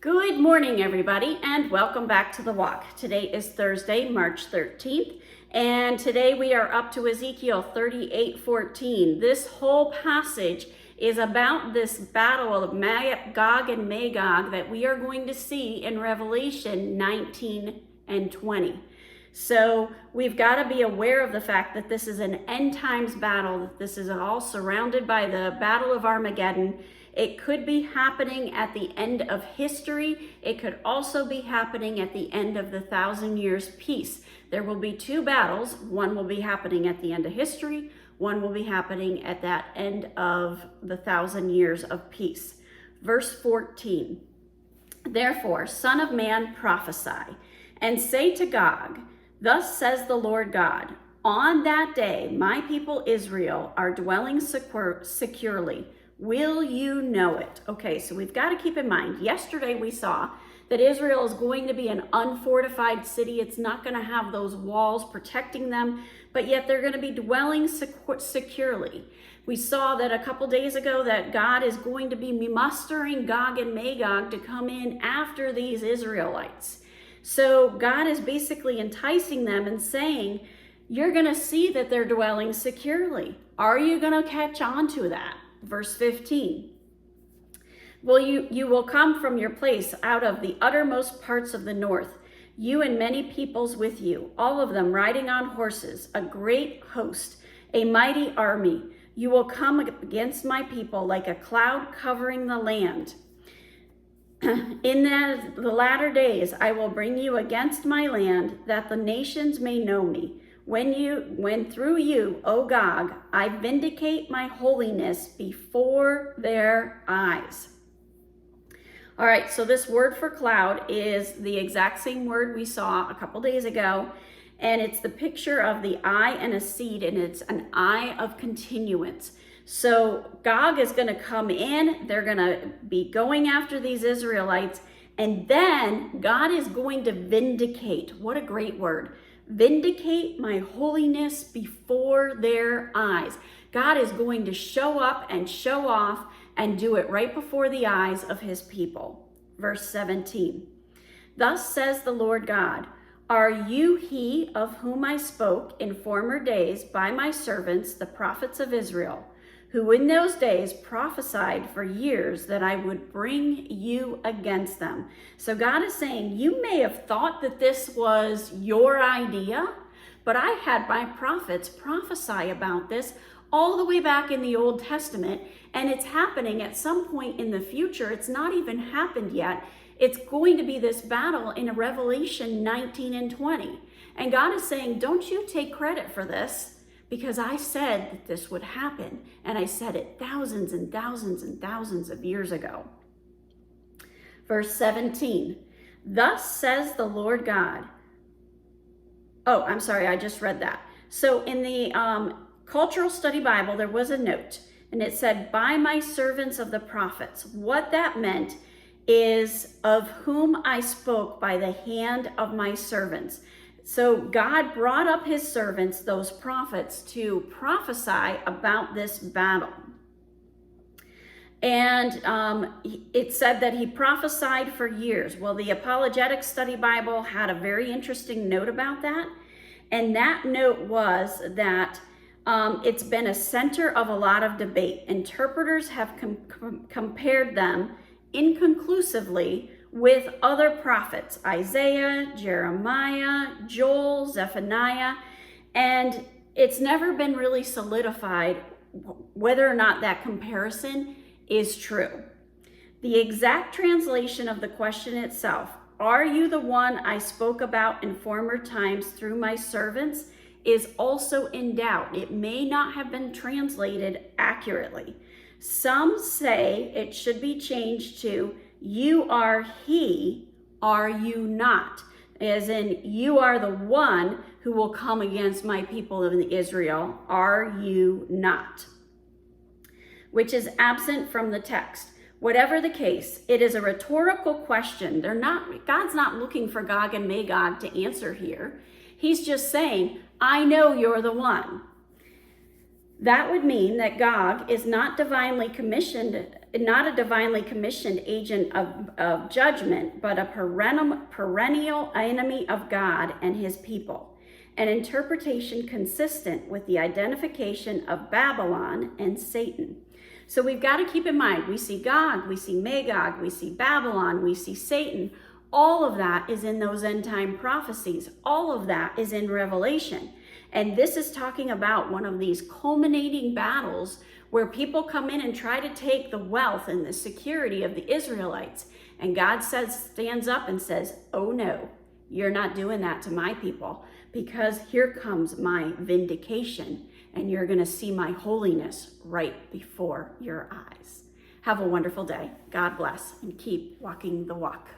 Good morning, everybody, and welcome back to the walk. Today is Thursday, March 13th, and today we are up to Ezekiel 38:14. This whole passage is about this battle of Magog and Magog that we are going to see in Revelation 19 and 20. So we've got to be aware of the fact that this is an end times battle, that this is all surrounded by the Battle of Armageddon. It could be happening at the end of history. It could also be happening at the end of the 1,000 years peace. There will be two battles. One will be happening at the end of history. One will be happening at that end of the 1,000 years of peace. Verse 14, therefore, Son of Man, prophesy, and say to Gog, thus says the Lord God, on that day my people Israel are dwelling securely. Will you know it? Okay, so we've got to keep in mind, yesterday we saw that Israel is going to be an unfortified city. It's not going to have those walls protecting them, but yet they're going to be dwelling securely. We saw that a couple days ago that God is going to be mustering Gog and Magog to come in after these Israelites. So God is basically enticing them and saying, you're going to see that they're dwelling securely. Are you going to catch on to that? Verse 15, well, you will come from your place out of the uttermost parts of the north, you and many peoples with you, all of them riding on horses, a great host, a mighty army. You will come against my people like a cloud covering the land. In the latter days, I will bring you against my land, that the nations may know me. When through you, O Gog, I vindicate my holiness before their eyes. All right, so this word for cloud is the exact same word we saw a couple days ago, and it's the picture of the eye and a seed, and it's an eye of continuance. So Gog is going to come in, they're going to be going after these Israelites, and then God is going to vindicate. What a great word. Vindicate my holiness before their eyes. God is going to show up and show off and do it right before the eyes of his people. Verse 17, thus says the Lord God, are you he of whom I spoke in former days by my servants, the prophets of Israel, who in those days prophesied for years that I would bring you against them? So God is saying, you may have thought that this was your idea, but I had my prophets prophesy about this all the way back in the Old Testament, and it's happening at some point in the future. It's not even happened yet. It's going to be this battle in Revelation 19 and 20. And God is saying, don't you take credit for this, because I said that this would happen, and I said it thousands and thousands and thousands of years ago. Verse 17, thus says the Lord God. Oh, I'm sorry, I just read that. So in the Cultural Study Bible, there was a note, and it said, by my servants of the prophets. What that meant is of whom I spoke by the hand of my servants. So God brought up his servants, those prophets, to prophesy about this battle. And it said that he prophesied for years. Well, the Apologetic Study Bible had a very interesting note about that. And that note was that it's been a center of a lot of debate. Interpreters have compared them inconclusively with other prophets, Isaiah, Jeremiah, Joel, Zephaniah, and it's never been really solidified whether or not that comparison is true. The exact translation of the question itself, are you the one I spoke about in former times through my servants, is also in doubt. It may not have been translated accurately. Some say it should be changed to, you are he, are you not? As in, you are the one who will come against my people of Israel, are you not? Which is absent from the text. Whatever the case, it is a rhetorical question. God's not looking for Gog and Magog to answer here. He's just saying, I know you're the one. That would mean that Gog is not a divinely commissioned agent of judgment, but a perennial enemy of God and his people. An interpretation consistent with the identification of Babylon and Satan. So we've got to keep in mind, we see Gog, we see Magog, we see Babylon, we see Satan. All of that is in those end time prophecies. All of that is in Revelation. And this is talking about one of these culminating battles where people come in and try to take the wealth and the security of the Israelites. And God stands up and says, oh no, you're not doing that to my people, because here comes my vindication, and you're going to see my holiness right before your eyes. Have a wonderful day. God bless, and keep walking the walk.